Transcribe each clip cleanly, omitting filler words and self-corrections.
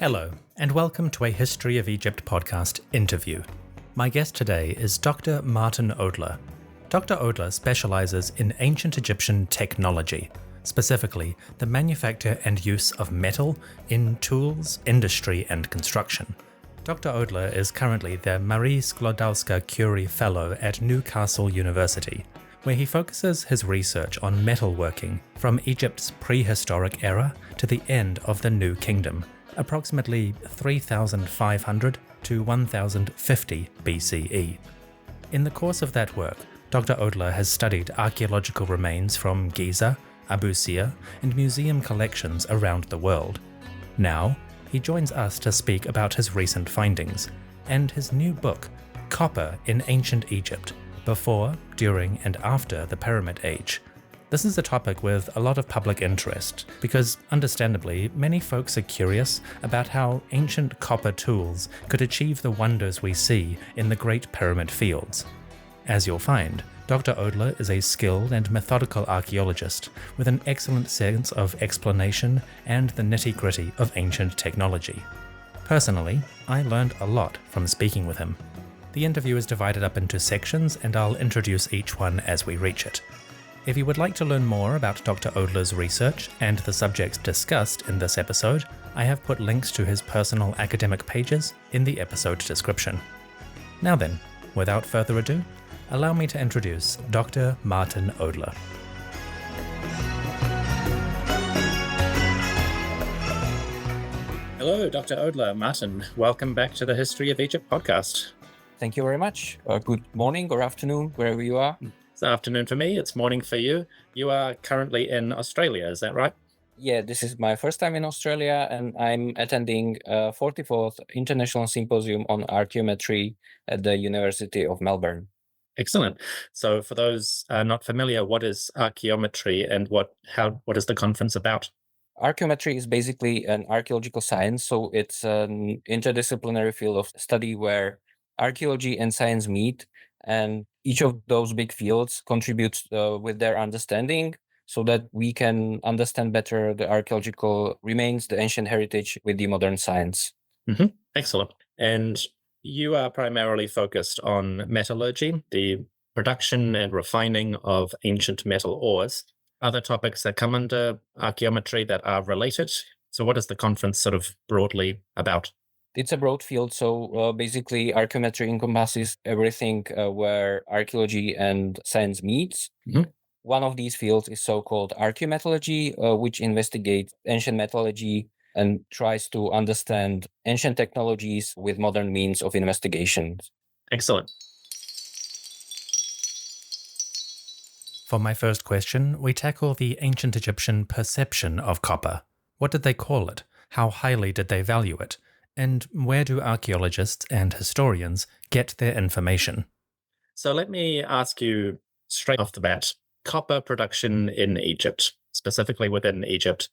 Hello, and welcome to a History of Egypt podcast interview. My guest today is Dr. Martin Odler. Dr. Odler specialises in ancient Egyptian technology, specifically the manufacture and use of metal in tools, industry, and construction. Dr. Odler is currently the Marie Sklodowska-Curie Fellow at Newcastle University, where he focuses his research on metalworking from Egypt's prehistoric era to the end of the New Kingdom, approximately 3,500 to 1050 BCE. In the course of that work, Dr. Odler has studied archaeological remains from Giza, Abu Sir, and museum collections around the world. Now, he joins us to speak about his recent findings and his new book, Copper in Ancient Egypt, Before, During, and After the Pyramid Age. This is a topic with a lot of public interest because, understandably, many folks are curious about how ancient copper tools could achieve the wonders we see in the Great Pyramid fields. As you'll find, Dr. Odler is a skilled and methodical archaeologist with an excellent sense of explanation and the nitty-gritty of ancient technology. Personally, I learned a lot from speaking with him. The interview is divided up into sections, and I'll introduce each one as we reach it. If you would like to learn more about Dr. Odler's research and the subjects discussed in this episode, I have put links to his personal academic pages in the episode description. Now then, without further ado, allow me to introduce Dr. Martin Odler. Hello, Dr. Odler. Martin, welcome back to the History of Egypt podcast. Thank you very much. Good morning or afternoon, wherever you are. It's afternoon for me, it's morning for you. You are currently in Australia, is that right? Yeah, this is my first time in Australia, and I'm attending 44th International Symposium on Archaeometry at the University of Melbourne. Excellent. So for those not familiar, what is archaeometry and what is the conference about? Archaeometry is basically an archaeological science, so it's an interdisciplinary field of study where archaeology and science meet, and each of those big fields contributes with their understanding so that we can understand better the archaeological remains, the ancient heritage with the modern science. Mm-hmm. Excellent. And you are primarily focused on metallurgy, the production and refining of ancient metal ores. Other topics that come under archaeometry that are related. So what is the conference sort of broadly about? It's a broad field, so basically archaeometry encompasses everything where archaeology and science meets. Mm-hmm. One of these fields is so-called archaeometallurgy, which investigates ancient metallurgy and tries to understand ancient technologies with modern means of investigation. Excellent. For my first question, we tackle the ancient Egyptian perception of copper. What did they call it? How highly did they value it? And where do archaeologists and historians get their information? So let me ask you straight off the bat, copper production in Egypt, specifically within Egypt.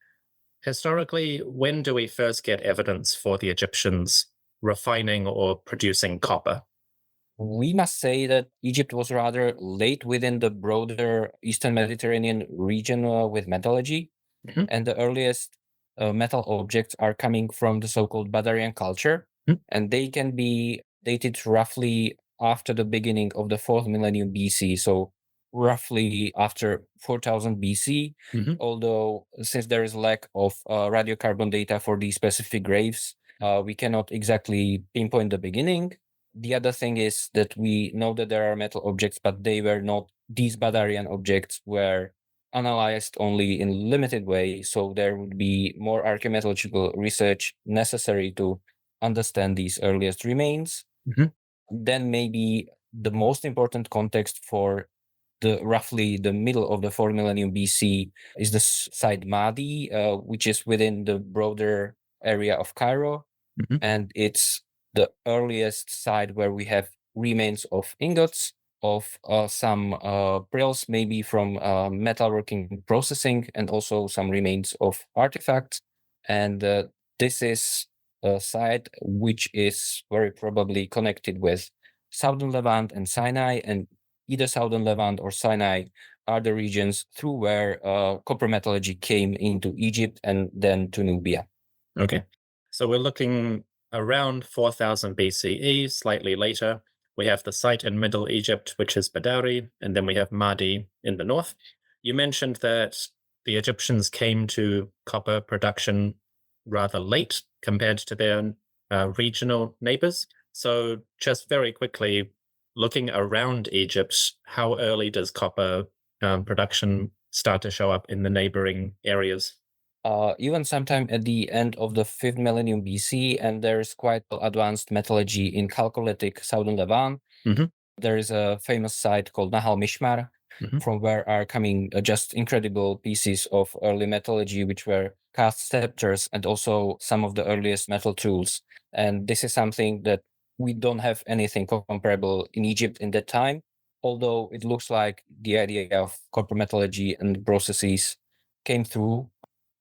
Historically, when do we first get evidence for the Egyptians refining or producing copper? We must say that Egypt was rather late within the broader Eastern Mediterranean region with metallurgy, Mm-hmm. and the earliest metal objects are coming from the so-called Badarian culture, and they can be dated roughly after the beginning of the 4th millennium BC, so roughly after 4000 BC, although since there is lack of radiocarbon data for these specific graves, we cannot exactly pinpoint the beginning. The other thing is that we know that there are metal objects, but these Badarian objects were analyzed only in limited way, so there would be more archaeometallurgical research necessary to understand these earliest remains. Then maybe the most important context for roughly the middle of the 4th millennium BC is the site Madi, which is within the broader area of Cairo, and it's the earliest site where we have remains of ingots, of some brills, maybe from metalworking processing, and also some remains of artifacts. And this is a site which is very probably connected with Southern Levant and Sinai, and either Southern Levant or Sinai are the regions through where copper metallurgy came into Egypt and then to Nubia. Okay. So we're looking around 4000 BCE, slightly later. We have the site in Middle Egypt, which is Badari, and then we have Mahdi in the north. You mentioned that the Egyptians came to copper production rather late compared to their regional neighbors. So just very quickly, looking around Egypt, how early does copper production start to show up in the neighboring areas? Even sometime at the end of the 5th millennium BC, and there's quite advanced metallurgy in Chalcolithic southern Levant. Mm-hmm. There is a famous site called Nahal Mishmar, from where are coming just incredible pieces of early metallurgy, which were cast scepters and also some of the earliest metal tools. And this is something that we don't have anything comparable in Egypt in that time, although it looks like the idea of copper metallurgy and processes came through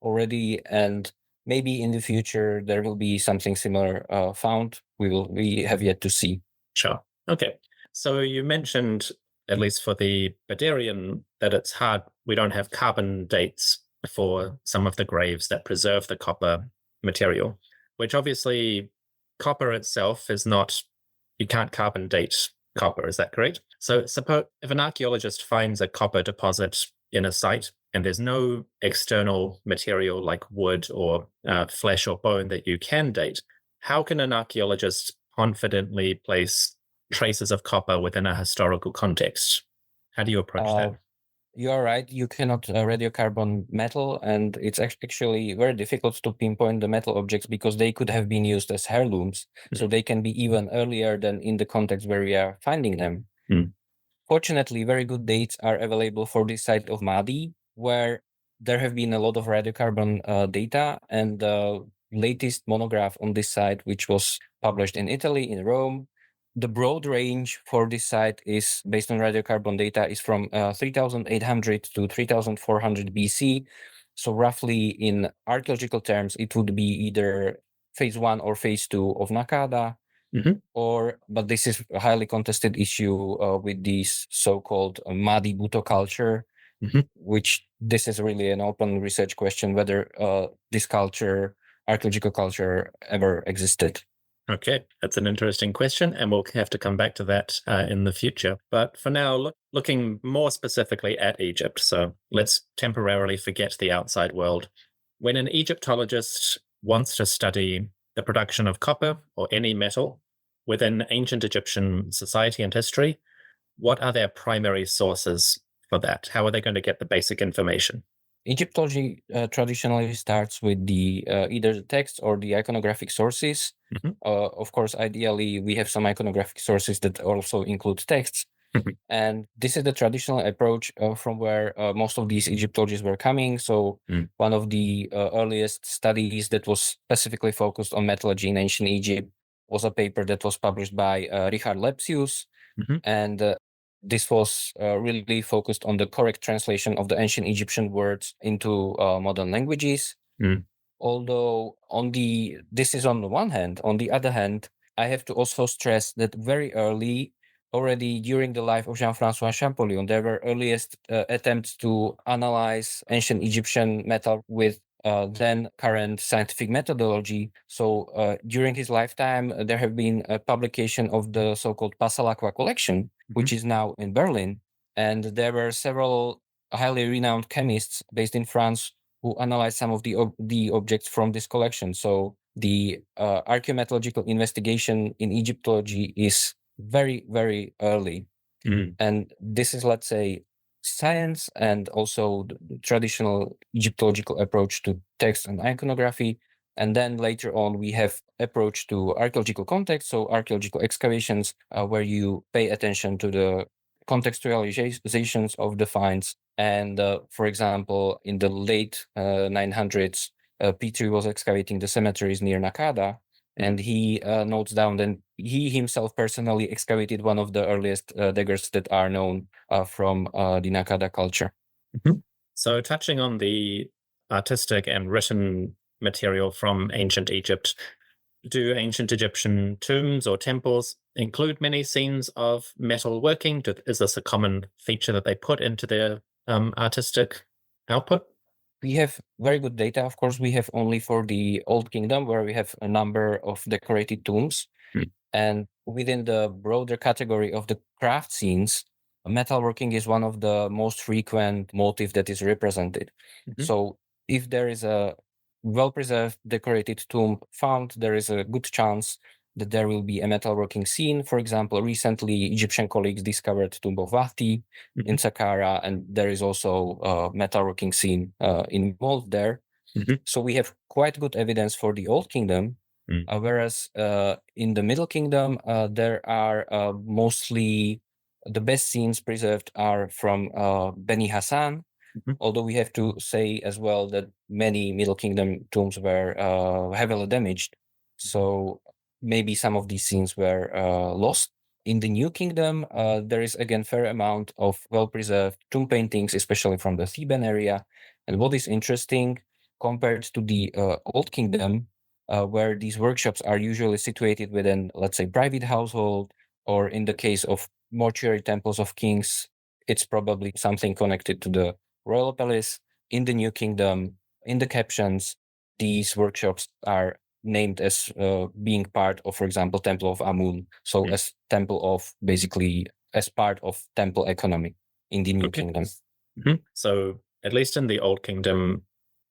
already, and maybe in the future there will be something similar found. We have yet to see. Sure. Okay. So you mentioned, at least for the Badarian, that it's hard. We don't have carbon dates for some of the graves that preserve the copper material, which obviously copper itself is not, you can't carbon date copper. Is that correct? So suppose if an archaeologist finds a copper deposit in a site and there's no external material like wood or flesh or bone that you can date, how can an archaeologist confidently place traces of copper within a historical context? How do you approach that? You are right. You cannot radiocarbon metal, and it's actually very difficult to pinpoint the metal objects because they could have been used as heirlooms. So they can be even earlier than in the context where we are finding them. Fortunately, very good dates are available for this site of Mahdi, where there have been a lot of radiocarbon data, and the latest monograph on this site, which was published in Italy, in Rome, the broad range for this site is based on radiocarbon data is from 3800 to 3400 BC. So roughly in archaeological terms, it would be either phase 1 or phase 2 of Nakada, but this is a highly contested issue with this so-called Mahdi Bhutto culture, which this is really an open research question whether this culture, archaeological culture, ever existed. Okay, that's an interesting question, and we'll have to come back to that in the future. But for now, looking more specifically at Egypt, so let's temporarily forget the outside world. When an Egyptologist wants to study the production of copper or any metal within ancient Egyptian society and history, what are their primary sources for that? How are they going to get the basic information? Egyptology traditionally starts with the either the text or the iconographic sources. Of course, ideally, we have some iconographic sources that also include texts. And this is the traditional approach from where most of these Egyptologists were coming. So one of the earliest studies that was specifically focused on metallurgy in ancient Egypt was a paper that was published by Richard Lepsius. And this was really focused on the correct translation of the ancient Egyptian words into modern languages. Although this is on the one hand. On the other hand, I have to also stress that very early, already during the life of Jean-François Champollion, there were earliest attempts to analyze ancient Egyptian metal with then current scientific methodology. So during his lifetime, there have been a publication of the so-called Passalacqua collection, which is now in Berlin. And there were several highly renowned chemists based in France who analyzed some of the objects from this collection. So the archaeometallurgical investigation in Egyptology is very, very early. And this is, let's say, science and also the traditional Egyptological approach to text and iconography. And then later on, we have approach to archaeological context, so archaeological excavations, where you pay attention to the contextualizations of the finds. And for example, in the late 900s, Petrie was excavating the cemeteries near Nakada, and he notes down that he himself personally excavated one of the earliest daggers that are known from the Nakada culture. So touching on the artistic and written material from ancient Egypt, do ancient Egyptian tombs or temples include many scenes of metal working? Is this a common feature that they put into their artistic output? We have very good data. Of course, we have only for the Old Kingdom, where we have a number of decorated tombs. And within the broader category of the craft scenes, metalworking is one of the most frequent motif that is represented. So if there is a well-preserved decorated tomb found, there is a good chance that there will be a metalworking scene. For example, recently Egyptian colleagues discovered tomb of Vati in Saqqara, and there is also a metalworking scene involved there. So we have quite good evidence for the Old Kingdom, whereas in the Middle Kingdom, there are mostly the best scenes preserved are from Beni Hassan, although we have to say as well that many Middle Kingdom tombs were heavily damaged. So maybe some of these scenes were lost. In the New Kingdom, there is again fair amount of well-preserved tomb paintings, especially from the Theban area. And what is interesting, compared to the Old Kingdom, where these workshops are usually situated within, let's say, private household, or in the case of mortuary temples of kings, it's probably something connected to the royal palace. In the New Kingdom, in the captions, these workshops are named as being part of, for example, Temple of Amun. So as temple of, basically as part of temple economy in the New Kingdom. So at least in the Old Kingdom,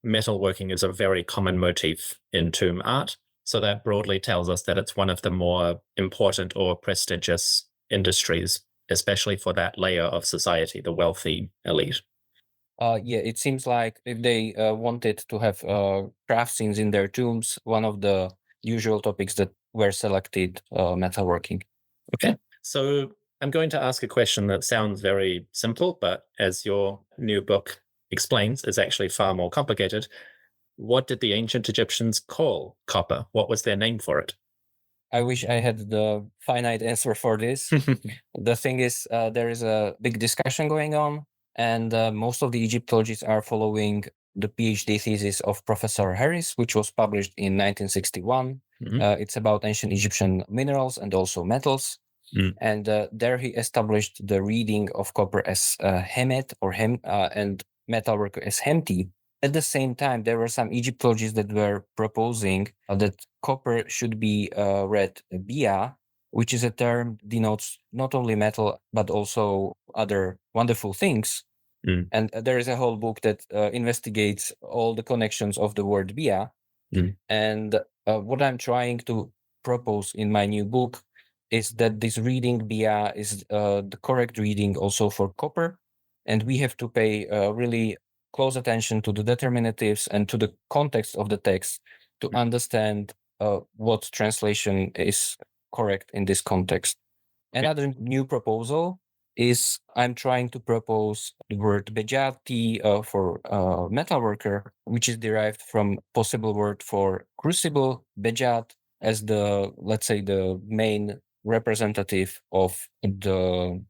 metalworking is a very common motif in tomb art. So that broadly tells us that it's one of the more important or prestigious industries, especially for that layer of society, the wealthy elite. Yeah, it seems like if they wanted to have craft scenes in their tombs, one of the usual topics that were selected, metalworking. Okay, so I'm going to ask a question that sounds very simple, but as your new book explains, is actually far more complicated. What did the ancient Egyptians call copper? What was their name for it? I wish I had the finite answer for this. The thing is, there is a big discussion going on, and most of the Egyptologists are following the PhD thesis of Professor Harris, which was published in 1961. It's about ancient Egyptian minerals and also metals. And there he established the reading of copper as hemet or and metalwork as hemti. At the same time, there were some Egyptologists that were proposing that copper should be read bia, which is a term denotes not only metal but also other wonderful things. And there is a whole book that investigates all the connections of the word bia. And what I'm trying to propose in my new book is that this reading bia is the correct reading also for copper, and we have to pay really close attention to the determinatives and to the context of the text to understand what translation is correct in this context. Another new proposal is I'm trying to propose the word bejati for metalworker, which is derived from possible word for crucible, bejat, as the, let's say, the main representative of the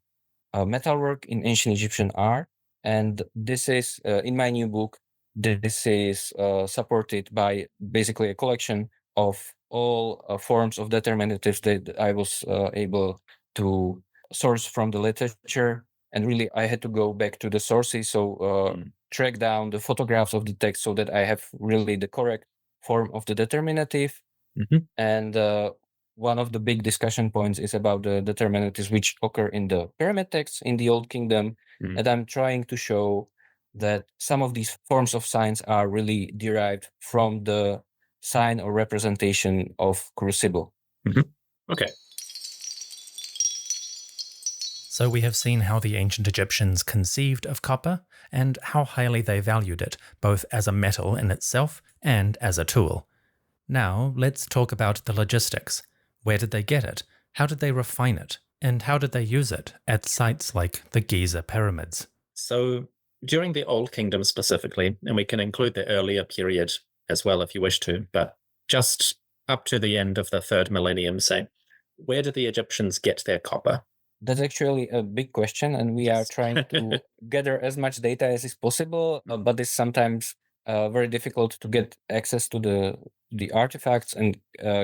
metalwork in ancient Egyptian art. And this is, in my new book, this is supported by basically a collection of all forms of determinatives that I was able to source from the literature. And really, I had to go back to the sources, so track down the photographs of the text so that I have really the correct form of the determinative. And one of the big discussion points is about the determinatives which occur in the pyramid texts in the Old Kingdom. And I'm trying to show that some of these forms of signs are really derived from the sign or representation of crucible. Okay. So we have seen how the ancient Egyptians conceived of copper and how highly they valued it, both as a metal in itself and as a tool. Now let's talk about the logistics. Where did they get it? How did they refine it? And how did they use it at sites like the Giza pyramids? So during the Old Kingdom specifically, and we can include the earlier period as well if you wish to, but just up to the end of the 3rd millennium, say, where did the Egyptians get their copper? That's actually a big question, and we are trying to gather as much data as is possible, but it's sometimes very difficult to get access to the artifacts and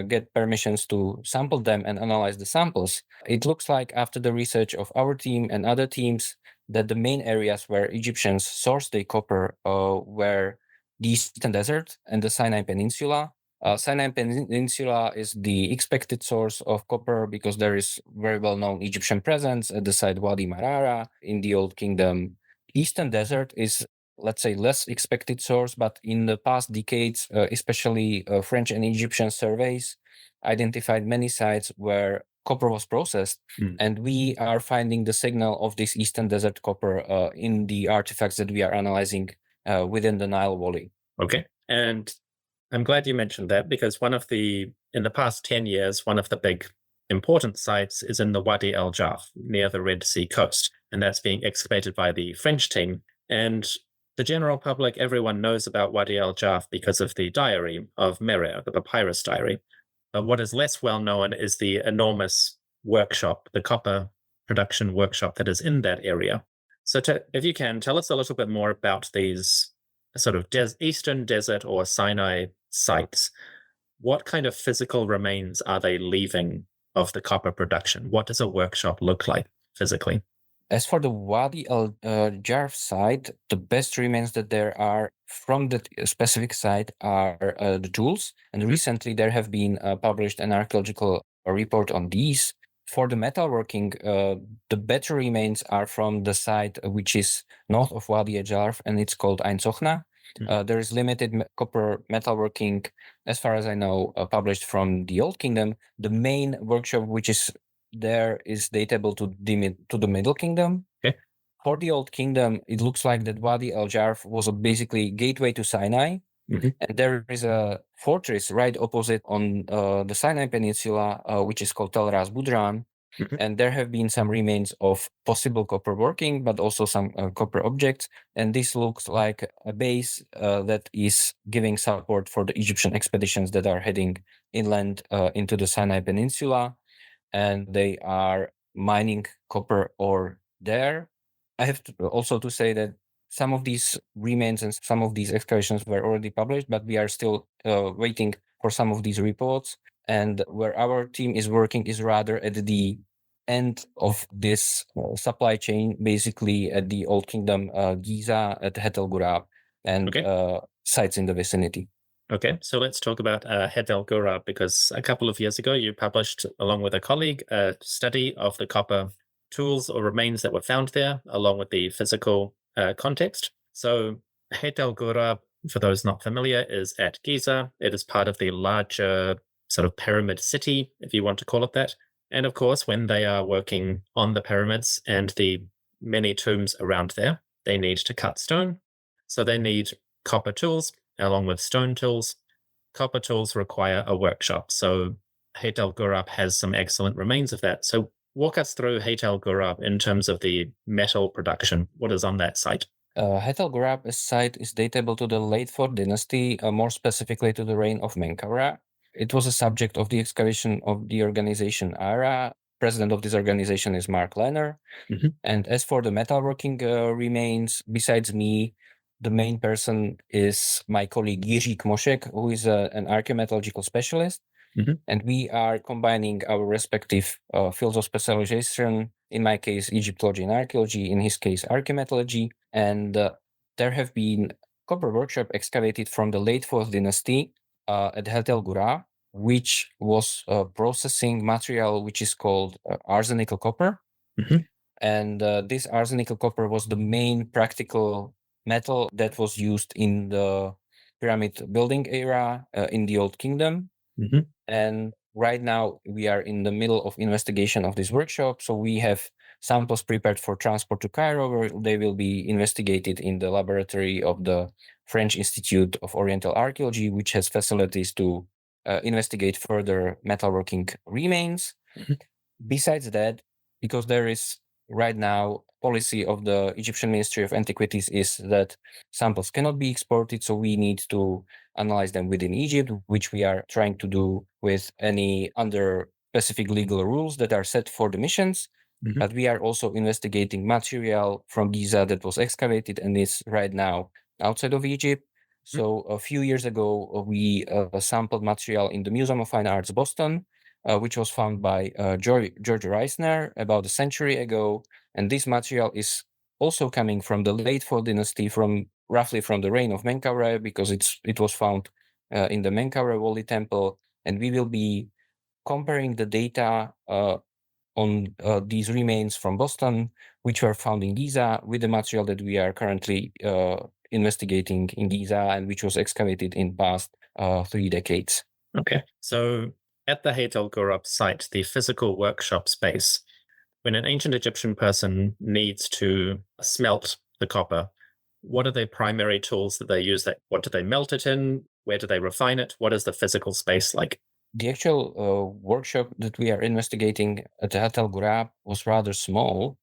get permissions to sample them and analyze the samples. It looks like after the research of our team and other teams that the main areas where Egyptians sourced their copper were the Eastern Desert and the Sinai Peninsula. Sinai Peninsula is the expected source of copper because there is very well-known Egyptian presence at the site Wadi Marara in the Old Kingdom. Eastern Desert is, let's say, less expected source, but in the past decades, especially French and Egyptian surveys identified many sites where copper was processed, and we are finding the signal of this Eastern Desert copper in the artifacts that we are analyzing within the Nile Valley. Okay. And I'm glad you mentioned that, because in the past 10 years, one of the big important sites is in the Wadi El Jarf near the Red Sea coast, and that's being excavated by the French team. And the general public, everyone knows about Wadi El Jarf because of the diary of Merer, the papyrus diary. But what is less well known is the enormous workshop, the copper production workshop that is in that area. So if you can, tell us a little bit more about these sort of Eastern Desert or Sinai sites. What kind of physical remains are they leaving of the copper production? What does a workshop look like physically? As for the Wadi El Jarf site, the best remains that there are from that specific site are the tools. And recently there have been published an archaeological report on these. For the metalworking, the better remains are from the site which is north of Wadi El Jarf, and it's called Ein Sochna. There is limited copper metalworking, as far as I know, published from the Old Kingdom. The main workshop which is there is datable to the Middle Kingdom. Okay. For the Old Kingdom, it looks like that Wadi El Jarf was a basically gateway to Sinai. And there is a fortress right opposite on the Sinai Peninsula, which is called Tel Ras Budran. And there have been some remains of possible copper working, but also some copper objects. And this looks like a base that is giving support for the Egyptian expeditions that are heading inland into the Sinai Peninsula. And they are mining copper ore there. I have also to say that some of these remains and some of these excavations were already published, but we are still waiting for some of these reports. And where our team is working is rather at the end of this supply chain, basically at the Old Kingdom, Giza, at Het El Ghurab, and sites in the vicinity. Okay, so let's talk about Het El Ghurab, because a couple of years ago you published, along with a colleague, a study of the copper tools or remains that were found there, along with the physical context. So Het El Ghurab, for those not familiar, is at Giza. It is part of the larger sort of pyramid city, if you want to call it that. And of course, when they are working on the pyramids and the many tombs around there, they need to cut stone. So they need copper tools along with stone tools. Copper tools require a workshop. So Het El Ghurab has some excellent remains of that. So walk us through Het El Ghurab in terms of the metal production. What is on that site? Het El Ghurab site is datable to the late 4th dynasty, more specifically to the reign of Menkaura. It was a subject of the excavation of the organization ARA. President of this organization is Mark Lehner. And as for the metalworking remains, besides me, the main person is my colleague Jiří Kmošek, who is an archaeometallurgical specialist. And we are combining our respective fields of specialization, in my case, Egyptology and archaeology, in his case, archaeometallurgy. And there have been copper workshop excavated from the late 4th dynasty at Het El Ghurab, which was processing material which is called arsenical copper. And this arsenical copper was the main practical metal that was used in the pyramid building era in the Old Kingdom. And right now we are in the middle of investigation of this workshop. So we have samples prepared for transport to Cairo, where they will be investigated in the laboratory of the French Institute of Oriental Archaeology, which has facilities to investigate further metalworking remains. Besides that, because there is right now policy of the Egyptian Ministry of Antiquities is that samples cannot be exported, so we need to analyze them within Egypt, which we are trying to do with any under specific legal rules that are set for the missions. But we are also investigating material from Giza that was excavated and is right now outside of Egypt. So a few years ago, we sampled material in the Museum of Fine Arts, Boston, which was found by George Reisner about a century ago. And this material is also coming from the late 4th dynasty, from roughly from the reign of Menkaure, because it was found in the Menkaure Wali temple, and we will be comparing the data on these remains from Boston, which were found in Giza, with the material that we are currently investigating in Giza and which was excavated in past 3 decades. Okay, so at the Hayt el Ghurab site, the physical workshop space, when an ancient Egyptian person needs to smelt the copper, what are their primary tools that they use? What do they melt it in? Where do they refine it? What is the physical space like? The actual workshop that we are investigating at the Hayt el Ghurab was rather small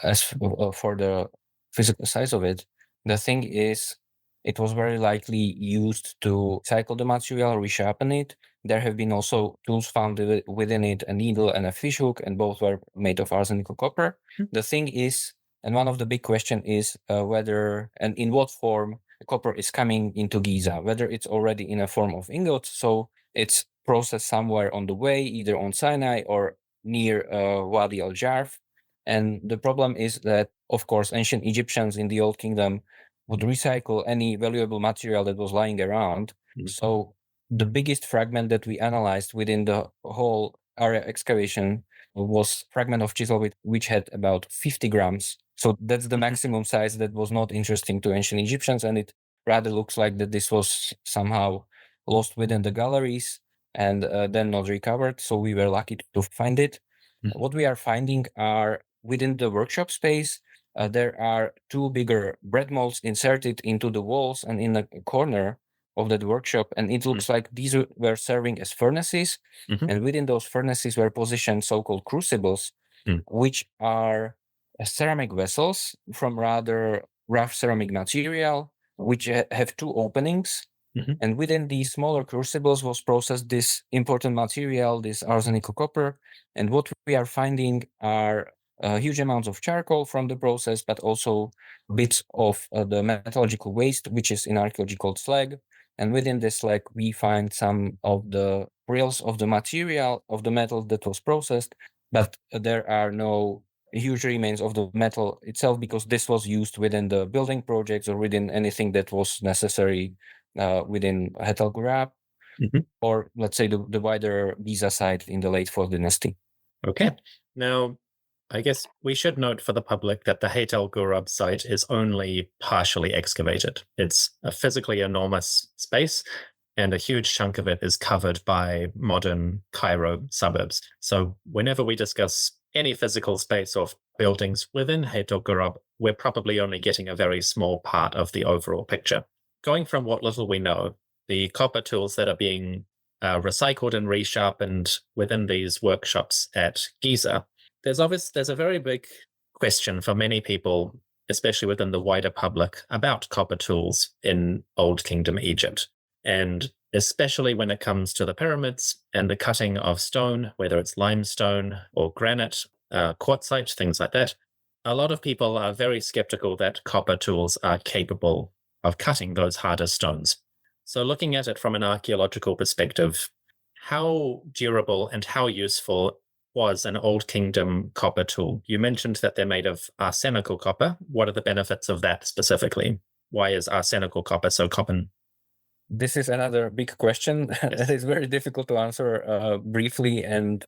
as for the physical size of it. The thing is, it was very likely used to cycle the material, resharpen it. There have been also tools found within it, a needle and a fishhook, and both were made of arsenical copper. The thing is, and one of the big questions is whether and in what form the copper is coming into Giza, whether it's already in a form of ingot, so it's processed somewhere on the way, either on Sinai or near Wadi al-Jarf. And the problem is that, of course, ancient Egyptians in the Old Kingdom would recycle any valuable material that was lying around. So the biggest fragment that we analyzed within the whole area excavation was fragment of chisel which had about 50 grams. So that's the maximum size that was not interesting to ancient Egyptians, and it rather looks like that this was somehow lost within the galleries and then not recovered. So we were lucky to find it. What we are finding are within the workshop space, there are 2 bigger bread molds inserted into the walls and in a corner of that workshop. And it looks like these were serving as furnaces. And within those furnaces were positioned so-called crucibles, which are ceramic vessels from rather rough ceramic material, which have 2 openings. And within these smaller crucibles was processed this important material, this arsenical copper. And what we are finding are huge amounts of charcoal from the process, but also bits of the metallurgical waste, which is in archaeology called slag. And within this slag, we find some of the rails of the material, of the metal that was processed, but there are no huge remains of the metal itself, because this was used within the building projects or within anything that was necessary within Hayt el Ghurab, or let's say the wider Giza site in the late 4th dynasty. Okay. Now, I guess we should note for the public that the Hayt el Ghurab site is only partially excavated. It's a physically enormous space, and a huge chunk of it is covered by modern Cairo suburbs. So whenever we discuss any physical space or buildings within Hayt el Ghurab, we're probably only getting a very small part of the overall picture. Going from what little we know, the copper tools that are being recycled and resharpened within these workshops at Giza, there's a very big question for many people, especially within the wider public, about copper tools in Old Kingdom Egypt. And especially when it comes to the pyramids and the cutting of stone, whether it's limestone or granite, quartzite, things like that, a lot of people are very skeptical that copper tools are capable of cutting those harder stones. So looking at it from an archaeological perspective, how durable and how useful was an Old Kingdom copper tool? You mentioned that they're made of arsenical copper. What are the benefits of that specifically? Why is arsenical copper so common? This is another big question that is very difficult to answer briefly and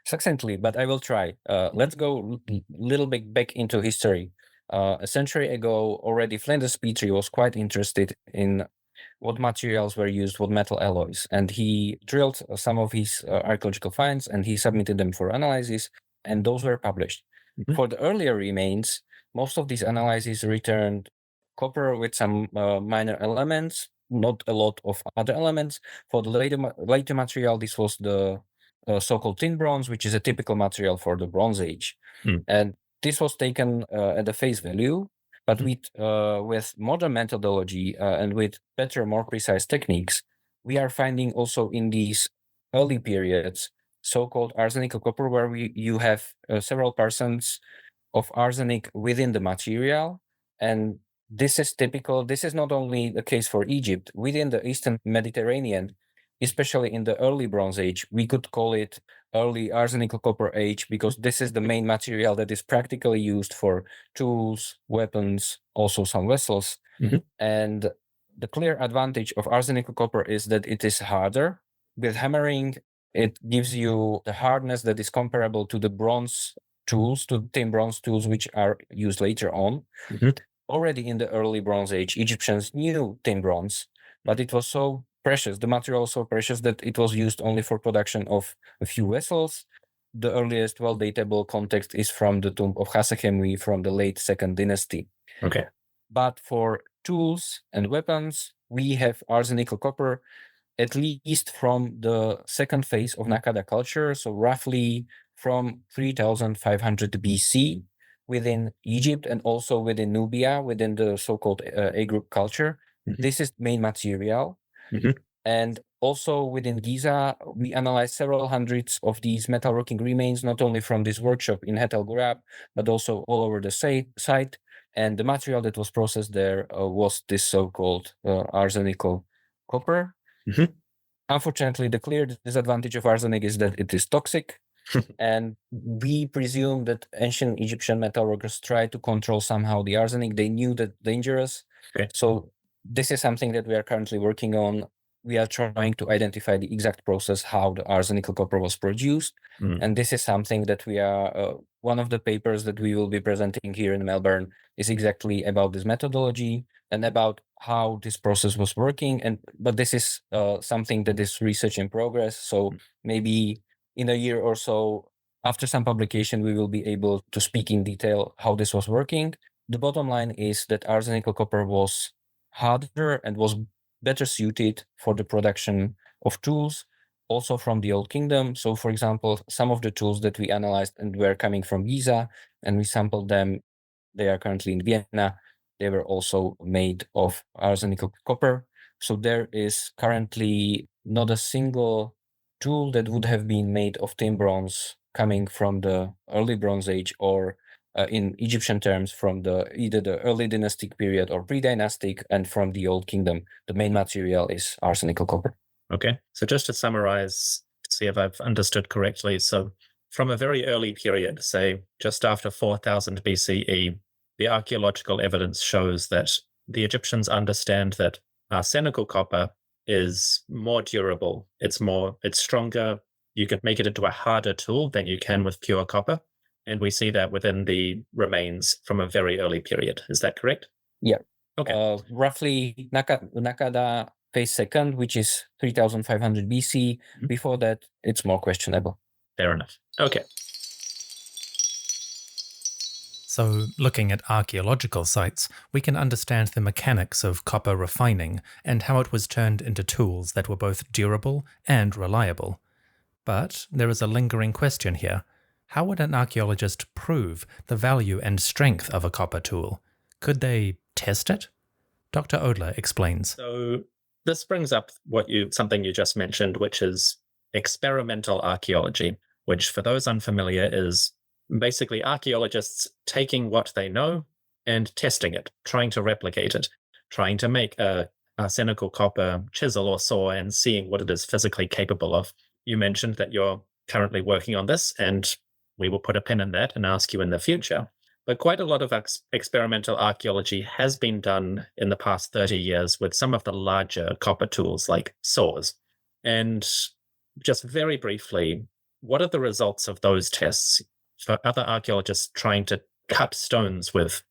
succinctly, but I will try. Let's go a little bit back into history. A century ago, already Flinders Petrie was quite interested in what materials were used, what metal alloys, and he drilled some of his archaeological finds and he submitted them for analysis, and those were published. For the earlier remains, most of these analyses returned copper with some minor elements, not a lot of other elements. For the later material, this was the so-called tin bronze, which is a typical material for the Bronze Age. And this was taken at the face value, but with modern methodology and with better, more precise techniques, we are finding also in these early periods so-called arsenical copper, where you have several percents of arsenic within the material. And this is typical. This is not only the case for Egypt. Within the Eastern Mediterranean, especially in the early Bronze Age, we could call it early arsenical copper age, because this is the main material that is practically used for tools, weapons, also some vessels. And the clear advantage of arsenical copper is that it is harder. With hammering, it gives you the hardness that is comparable to the bronze tools, to thin bronze tools, which are used later on. Already in the early Bronze Age, Egyptians knew thin bronze, but it was so precious, the material was so precious that it was used only for production of a few vessels. The earliest well-datable context is from the tomb of Hasehemwi from the late Second Dynasty. Okay. But for tools and weapons, we have arsenical copper, at least from the second phase of Nakada culture, so roughly from 3500 BC within Egypt and also within Nubia, within the so-called A group culture. This is main material. And also within Giza, we analyzed several hundreds of these metalworking remains, not only from this workshop in Het El Ghurab, but also all over the site. And the material that was processed there was this so-called arsenical copper. Unfortunately, the clear disadvantage of arsenic is that it is toxic. And we presume that ancient Egyptian metalworkers tried to control somehow the arsenic. They knew that dangerous. So this is something that we are currently working on. We are trying to identify the exact process how the arsenical copper was produced. And this is something that we are, one of the papers that we will be presenting here in Melbourne is exactly about this methodology and about how this process was working. But this is something that is research in progress. So maybe in a year or so, after some publication, we will be able to speak in detail how this was working. The bottom line is that arsenical copper was harder and was better suited for the production of tools, also from the Old Kingdom. So, for example, some of the tools that we analyzed and were coming from Giza, and we sampled them, they are currently in Vienna. They were also made of arsenical copper. So there is currently not a single tool that would have been made of thin bronze coming from the early Bronze Age or in Egyptian terms from either the early dynastic period or pre-dynastic, and from the Old Kingdom. The main material is arsenical copper. Okay, so just to summarize, to see if I've understood correctly, so from a very early period, say just after 4000 BCE, the archaeological evidence shows that the Egyptians understand that arsenical copper is more durable, it's stronger, you can make it into a harder tool than you can with pure copper. And we see that within the remains from a very early period. Is that correct? Yeah. Okay. Roughly Nakada phase second, which is 3500 BC. Before that, it's more questionable. Fair enough. Okay. So, looking at archaeological sites, we can understand the mechanics of copper refining and how it was turned into tools that were both durable and reliable. But there is a lingering question here. How would an archaeologist prove the value and strength of a copper tool? Could they test it? Dr. Odler explains. So this brings up something you just mentioned, which is experimental archaeology, which for those unfamiliar is basically archaeologists taking what they know and testing it, trying to replicate it, trying to make a arsenical copper chisel or saw and seeing what it is physically capable of. You mentioned that you're currently working on this, and we will put a pin in that and ask you in the future. But quite a lot of experimental archaeology has been done in the past 30 years with some of the larger copper tools like saws. And just very briefly, what are the results of those tests for other archaeologists trying to cut stones with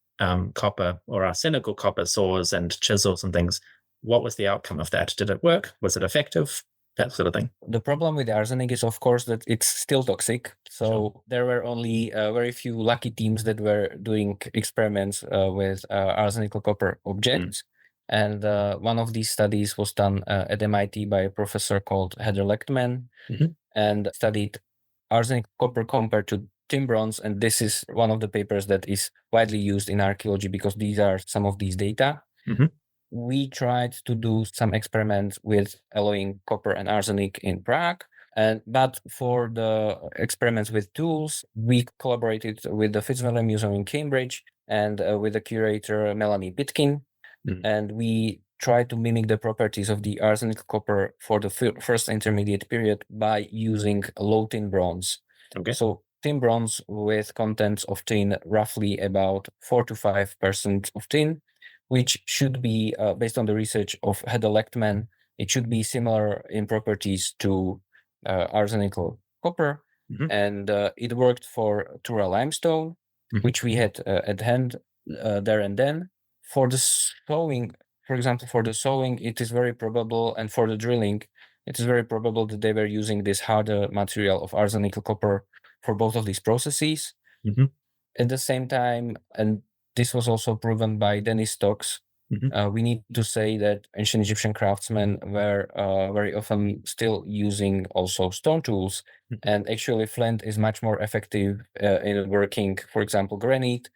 copper or arsenical copper saws and chisels and things? What was the outcome of that? Did it work? Was it effective? That sort of thing. The problem with arsenic is, of course, that it's still toxic. So there were only very few lucky teams that were doing experiments with arsenical copper objects. And one of these studies was done at MIT by a professor called Heather Lechtman, and studied arsenic copper compared to tin bronze. And this is one of the papers that is widely used in archaeology because these are some of these data. We tried to do some experiments with alloying copper and arsenic in Prague. But for the experiments with tools, we collaborated with the Fitzwilliam Museum in Cambridge and with the curator Melanie Pitkin. And we try to mimic the properties of the arsenic copper for the first intermediate period by using low tin bronze. Okay. So tin bronze with contents of tin, roughly about 4 to 5% of tin, which should be, based on the research of Hedda Lechtman, it should be similar in properties to arsenical copper. And it worked for Tura limestone, which we had at hand there and then. For the sowing, for example, for the sowing, it is very probable, and for the drilling, it is very probable that they were using this harder material of arsenical copper for both of these processes. At the same time, and this was also proven by Dennis Stokes, we need to say that ancient Egyptian craftsmen were very often still using also stone tools. And actually, flint is much more effective in working, for example, granite.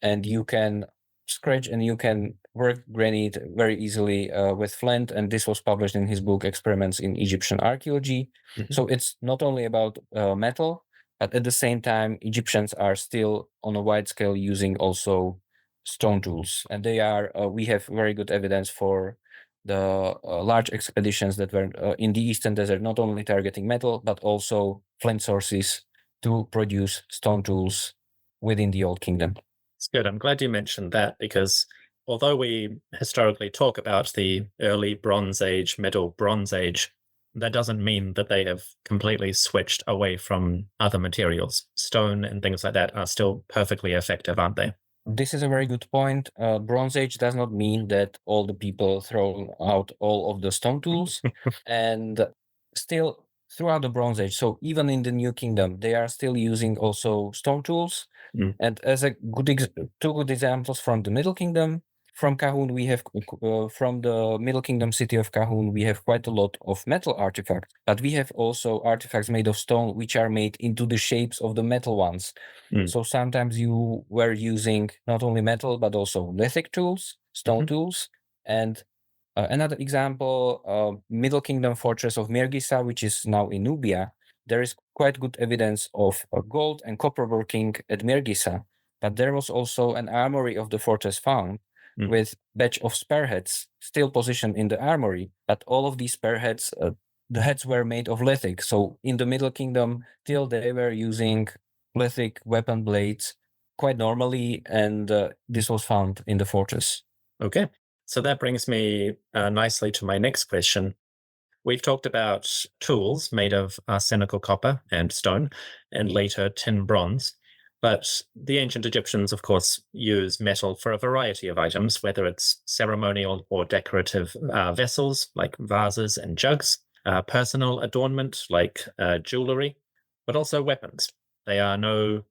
And you can scratch and you can work granite very easily with flint. And this was published in his book, Experiments in Egyptian Archaeology. So it's not only about metal, but at the same time, Egyptians are still on a wide scale using also stone tools. And they are, we have very good evidence for the large expeditions that were in the Eastern Desert, not only targeting metal, but also flint sources to produce stone tools within the Old Kingdom. It's good. I'm glad you mentioned that, because although we historically talk about the early Bronze Age, Middle Bronze Age, that doesn't mean that they have completely switched away from other materials. Stone and things like that are still perfectly effective, aren't they? This is a very good point. Bronze Age does not mean that all the people throw out all of the stone tools. And still, throughout the Bronze Age, so even in the New Kingdom, they are still using also stone tools. And as a two good examples from the Middle Kingdom, from Kahun, we have from the Middle Kingdom city of Kahun, we have quite a lot of metal artifacts, but we have also artifacts made of stone, which are made into the shapes of the metal ones. So sometimes you were using not only metal, but also lithic tools, stone tools. And another example, Middle Kingdom fortress of Mirgisa, which is now in Nubia, there is quite good evidence of gold and copper working at Mirgisa, but there was also an armory of the fortress found with batch of spearheads still positioned in the armory, but all of these spearheads, the heads were made of lithic. So in the Middle Kingdom, till they were using lithic weapon blades quite normally, and this was found in the fortress. Okay, so that brings me nicely to my next question. We've talked about tools made of arsenical copper and stone, and later tin bronze. But the ancient Egyptians, of course, use metal for a variety of items, whether it's ceremonial or decorative vessels like vases and jugs, personal adornment like jewelry, but also weapons. They're no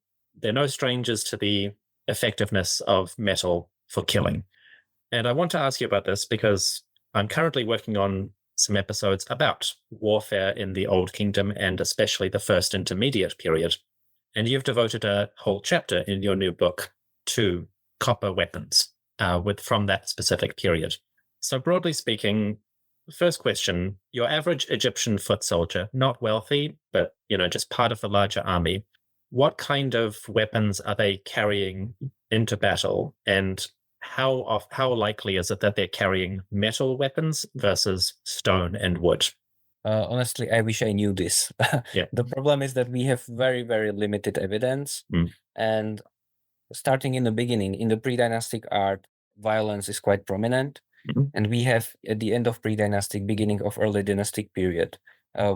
strangers to the effectiveness of metal for killing. And I want to ask you about this because I'm currently working on some episodes about warfare in the Old Kingdom, and especially the First Intermediate period. And you've devoted a whole chapter in your new book to copper weapons from that specific period. So broadly speaking, first question, your average Egyptian foot soldier, not wealthy, but just part of the larger army, what kind of weapons are they carrying into battle, and how likely is it that they're carrying metal weapons versus stone and wood? Honestly, I wish I knew this. The problem is that we have very, very limited evidence. And starting in the beginning, in the pre-dynastic art, violence is quite prominent. And we have, at the end of pre-dynastic, beginning of early dynastic period,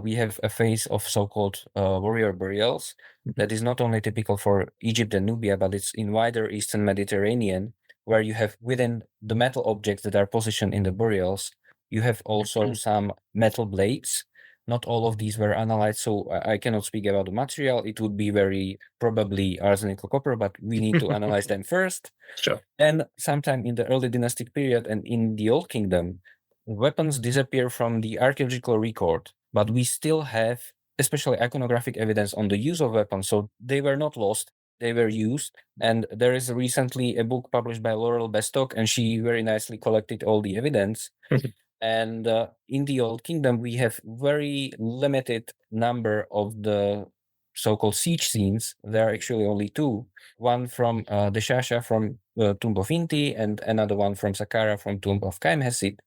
we have a phase of so-called warrior burials that is not only typical for Egypt and Nubia, but it's in wider Eastern Mediterranean, where you have within the metal objects that are positioned in the burials, you have also some metal blades. Not all of these were analyzed, so I cannot speak about the material. It would be very probably arsenical copper, but we need to analyze them first. Sure. And sometime in the early dynastic period and in the Old Kingdom, weapons disappear from the archaeological record, but we still have especially iconographic evidence on the use of weapons. So they were not lost, they were used. And there is recently a book published by Laurel Bestock, and she very nicely collected all the evidence. And in the Old Kingdom, we have very limited number of the so-called siege scenes. There are actually only two, one from the Shasha from the tomb of Inti and another one from Saqqara from tomb of Kaimhesit.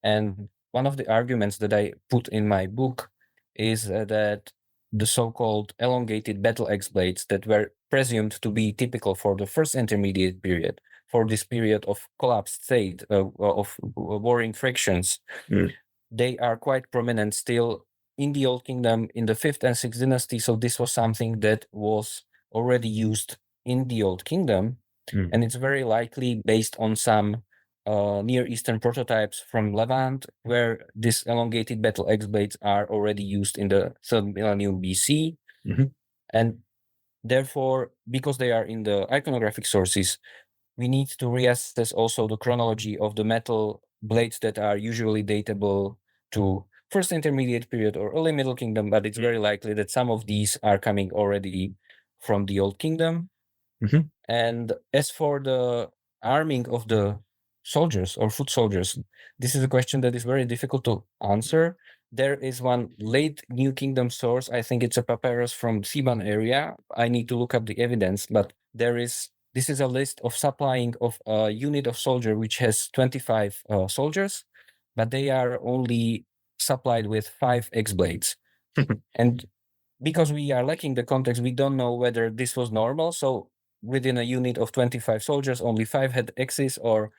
And one of the arguments that I put in my book is that the so-called elongated battle axe blades that were presumed to be typical for the first intermediate period, for this period of collapsed state, of warring frictions, they are quite prominent still in the Old Kingdom in the 5th and 6th dynasty. So this was something that was already used in the Old Kingdom. And it's very likely based on some Near Eastern prototypes from Levant, where these elongated battle axe blades are already used in the 3rd millennium BC. And therefore, because they are in the iconographic sources, we need to reassess also the chronology of the metal blades that are usually datable to first intermediate period or early Middle Kingdom, but it's very likely that some of these are coming already from the Old Kingdom. And as for the arming of the soldiers or foot soldiers, this is a question that is very difficult to answer. There is one late New Kingdom source. I think it's a papyrus from Theban area. I need to look up the evidence, but this is a list of supplying of a unit of soldier which has 25 soldiers, but they are only supplied with 5 axe blades. And because we are lacking the context, we don't know whether this was normal. So within a unit of 25 soldiers, only 5 had axes, or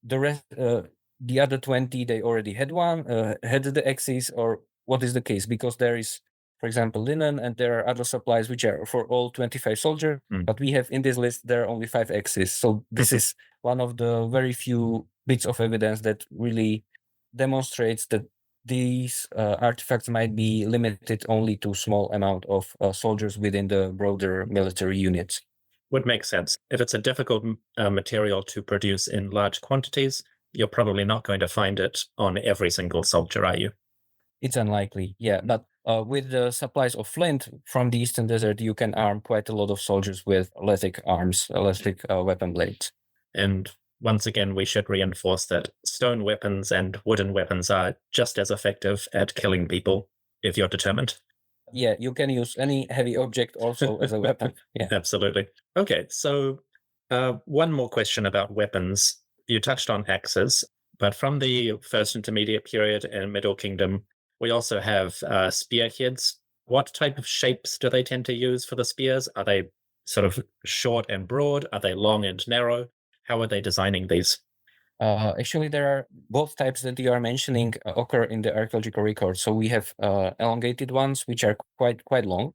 the rest, the other 20, they already had the axes, or what is the case? Because there is, for example, linen, and there are other supplies which are for all 25 soldiers, but we have in this list, there are only 5 axes. So this is one of the very few bits of evidence that really demonstrates that these artifacts might be limited only to small amount of soldiers within the broader military units. Would make sense. If it's a difficult material to produce in large quantities, you're probably not going to find it on every single soldier, are you? It's unlikely, yeah. But with the supplies of flint from the Eastern Desert, you can arm quite a lot of soldiers with electric arms, electric weapon blades. And once again, we should reinforce that stone weapons and wooden weapons are just as effective at killing people if you're determined. Yeah, you can use any heavy object also as a weapon. Yeah, absolutely. Okay, so one more question about weapons. You touched on axes, but from the first intermediate period and Middle Kingdom, we also have spearheads. What type of shapes do they tend to use for the spears? Are they sort of short and broad? Are they long and narrow? How are they designing these? Actually, there are both types that you are mentioning occur in the archaeological record. So we have elongated ones, which are quite long,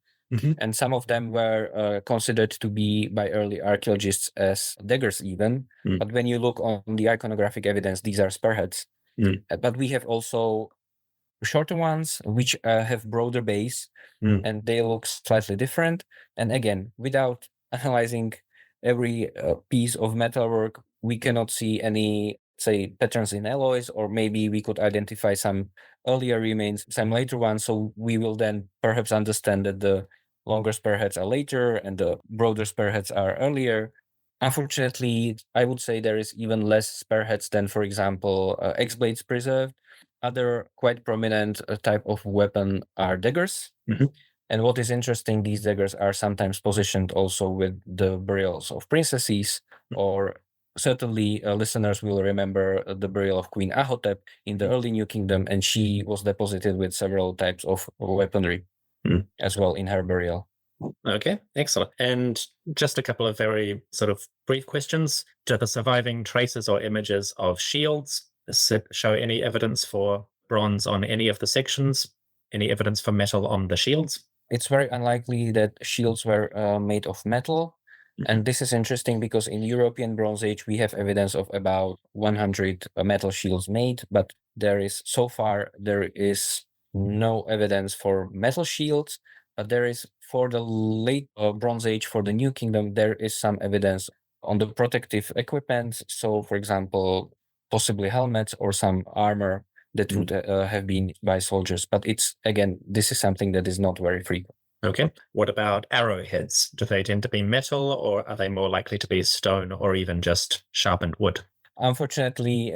and some of them were considered to be by early archaeologists as daggers even. But when you look on the iconographic evidence, these are spearheads. But we have also shorter ones, which have broader base, and they look slightly different. And again, without analyzing every piece of metalwork, we cannot see any, say, patterns in alloys, or maybe we could identify some earlier remains, some later ones. So we will then perhaps understand that the longer spearheads are later and the broader spearheads are earlier. Unfortunately, I would say there is even less spearheads than, for example, axe blades preserved. Other quite prominent type of weapon are daggers. And what is interesting, these daggers are sometimes positioned also with the burials of princesses, or certainly listeners will remember the burial of Queen Ahotep in the early New Kingdom, and she was deposited with several types of weaponry as well in her burial. Okay, excellent. And just a couple of very sort of brief questions. Do the surviving traces or images of shields show any evidence for bronze on any of the sections? Any evidence for metal on the shields? It's very unlikely that shields were made of metal. And this is interesting because in European Bronze Age, we have evidence of about 100 metal shields made, but there is no evidence for metal shields. But there is, for the late Bronze Age, for the New Kingdom, there is some evidence on the protective equipment. So, for example, possibly helmets or some armor that would have been by soldiers. But this is something that is not very frequent. Okay. What about arrowheads? Do they tend to be metal, or are they more likely to be stone or even just sharpened wood? Unfortunately,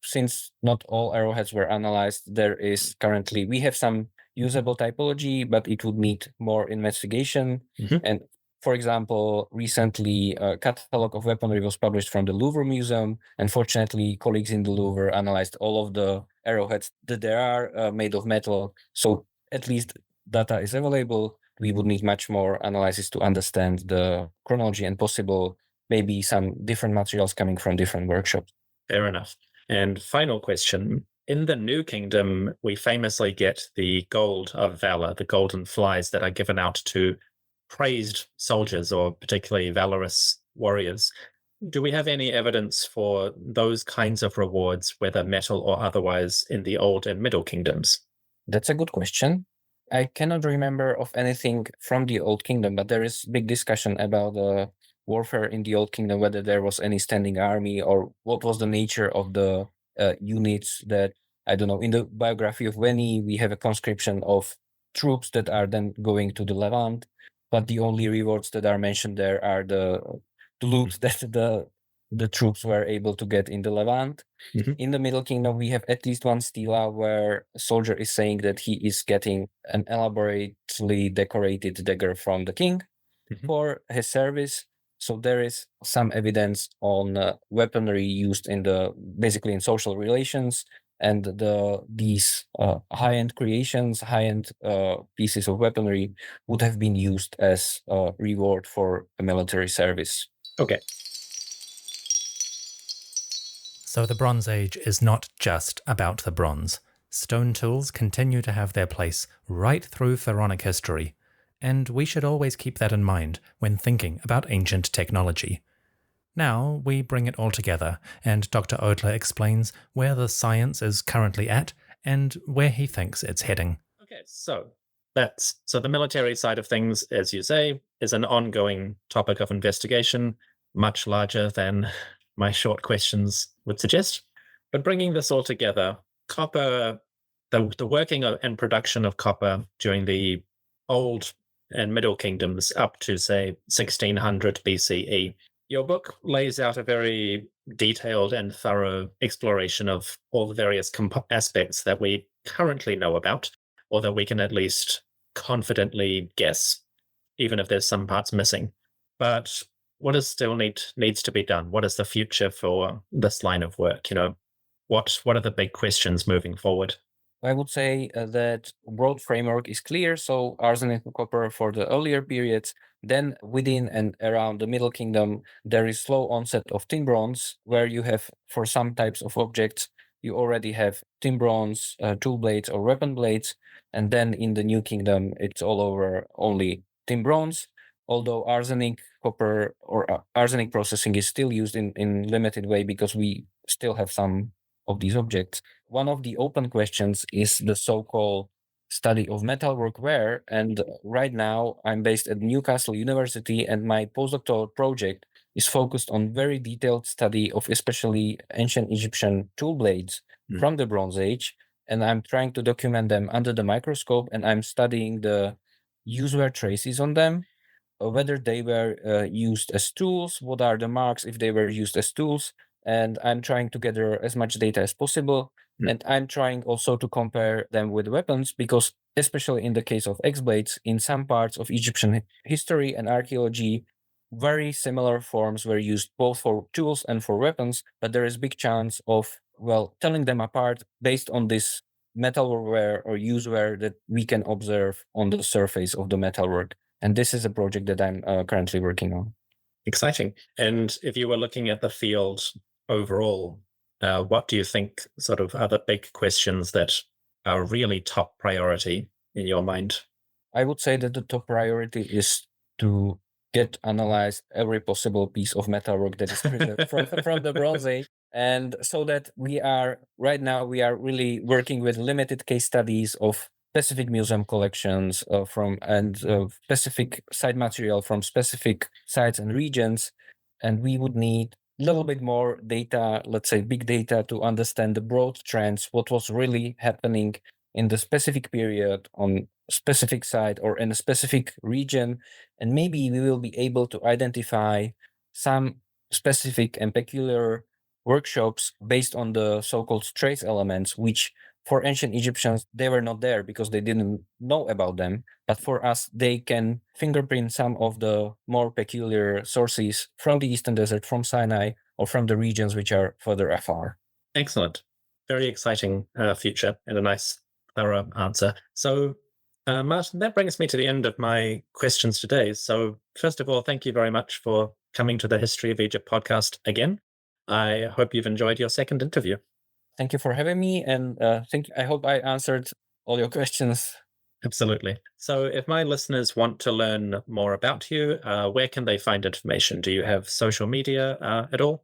since not all arrowheads were analyzed, we have some usable typology, but it would need more investigation. And for example, recently a catalog of weaponry was published from the Louvre Museum. Unfortunately, colleagues in the Louvre analyzed all of the arrowheads that there are made of metal. So at least data is available. We would need much more analysis to understand the chronology and possible maybe some different materials coming from different workshops. Fair enough. And final question. In the New Kingdom, we famously get the gold of valor, the golden flies that are given out to praised soldiers or particularly valorous warriors. Do we have any evidence for those kinds of rewards, whether metal or otherwise, in the Old and Middle Kingdoms? That's a good question. I cannot remember of anything from the Old Kingdom, but there is big discussion about warfare in the Old Kingdom, whether there was any standing army or what was the nature of the units that, I don't know, in the biography of Veni, we have a conscription of troops that are then going to the Levant, but the only rewards that are mentioned there are the loot that the troops were able to get in the Levant. In the Middle Kingdom, we have at least one stela where a soldier is saying that he is getting an elaborately decorated dagger from the king for his service. So there is some evidence on weaponry used in basically in social relations, and these high-end creations, high-end pieces of weaponry would have been used as a reward for a military service. Okay. So the Bronze Age is not just about the bronze. Stone tools continue to have their place right through pharaonic history, and we should always keep that in mind when thinking about ancient technology. Now we bring it all together, and Dr. Odler explains where the science is currently at and where he thinks it's heading. Okay, so the military side of things, as you say, is an ongoing topic of investigation, much larger than my short questions would suggest. But bringing this all together, copper, the working and production of copper during the Old and Middle Kingdoms up to, say, 1600 BCE. Your book lays out a very detailed and thorough exploration of all the various aspects that we currently know about, or that we can at least confidently guess, even if there's some parts missing. But what is still needs to be done? What is the future for this line of work? What are the big questions moving forward? I would say that broad framework is clear. So arsenic and copper for the earlier periods. Then within and around the Middle Kingdom, there is slow onset of tin bronze, where you have, for some types of objects, you already have tin bronze tool blades or weapon blades. And then in the New Kingdom, it's all over only tin bronze. Although arsenic, copper, or arsenic processing is still used in limited way because we still have some of these objects. One of the open questions is the so-called study of metalwork ware. And right now I'm based at Newcastle University, and my postdoctoral project is focused on very detailed study of especially ancient Egyptian tool blades from the Bronze Age. And I'm trying to document them under the microscope, and I'm studying the use-wear traces on them, whether they were used as tools, what are the marks if they were used as tools. And I'm trying to gather as much data as possible. And I'm trying also to compare them with weapons, because especially in the case of X-blades, in some parts of Egyptian history and archaeology, very similar forms were used both for tools and for weapons, but there is big chance of, telling them apart based on this metalware or useware that we can observe on the surface of the metalwork. And this is a project that I'm currently working on. Exciting. And if you were looking at the field overall, what do you think sort of are the big questions that are really top priority in your mind? I would say that the top priority is to get analyzed every possible piece of metalwork that is from the Bronze Age. And so that we are really working with limited case studies of specific museum collections specific site material from specific sites and regions. And we would need a little bit more data, let's say big data, to understand the broad trends, what was really happening in the specific period on a specific site or in a specific region. And maybe we will be able to identify some specific and peculiar workshops based on the so-called trace elements, which for ancient Egyptians, they were not there because they didn't know about them. But for us, they can fingerprint some of the more peculiar sources from the Eastern Desert, from Sinai, or from the regions which are further afar. Excellent. Very exciting future, and a nice, thorough answer. So, Martin, that brings me to the end of my questions today. So, first of all, thank you very much for coming to the History of Egypt podcast again. I hope you've enjoyed your second interview. Thank you for having me, and I hope I answered all your questions. Absolutely. So if my listeners want to learn more about you, where can they find information? Do you have social media at all?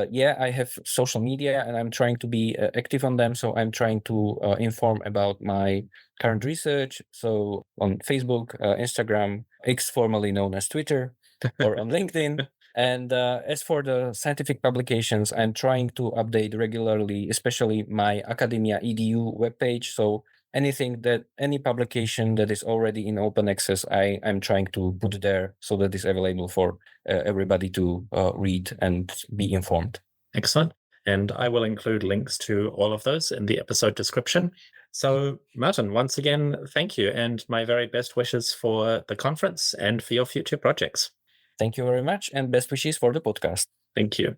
Yeah, I have social media, and I'm trying to be active on them. So I'm trying to inform about my current research. So on Facebook, Instagram, X, formerly known as Twitter, or on LinkedIn. And as for the scientific publications, I'm trying to update regularly, especially my academia edu webpage. So any publication that is already in open access, I'm trying to put there so that it's available for everybody to read and be informed. Excellent. And I will include links to all of those in the episode description. So, Martin, once again, thank you, and my very best wishes for the conference and for your future projects. Thank you very much, and best wishes for the podcast. Thank you.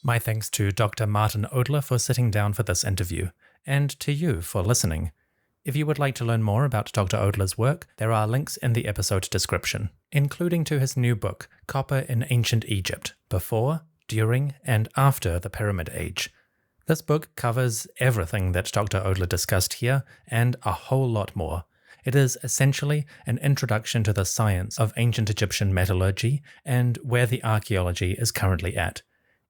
My thanks to Dr. Martin Odler for sitting down for this interview, and to you for listening. If you would like to learn more about Dr. Odler's work, there are links in the episode description, including to his new book, Copper in Ancient Egypt, Before, During, and After the Pyramid Age. This book covers everything that Dr. Odler discussed here, and a whole lot more. It is essentially an introduction to the science of ancient Egyptian metallurgy and where the archaeology is currently at.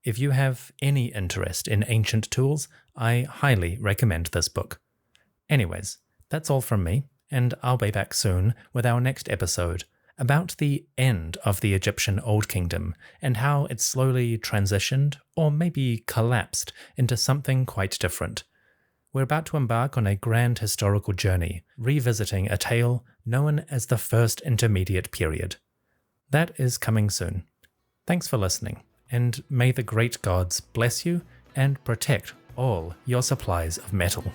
If you have any interest in ancient tools, I highly recommend this book. Anyways, that's all from me, and I'll be back soon with our next episode about the end of the Egyptian Old Kingdom and how it slowly transitioned, or maybe collapsed, into something quite different. We're about to embark on a grand historical journey, revisiting a tale known as the First Intermediate Period. That is coming soon. Thanks for listening, and may the great gods bless you and protect all your supplies of metal.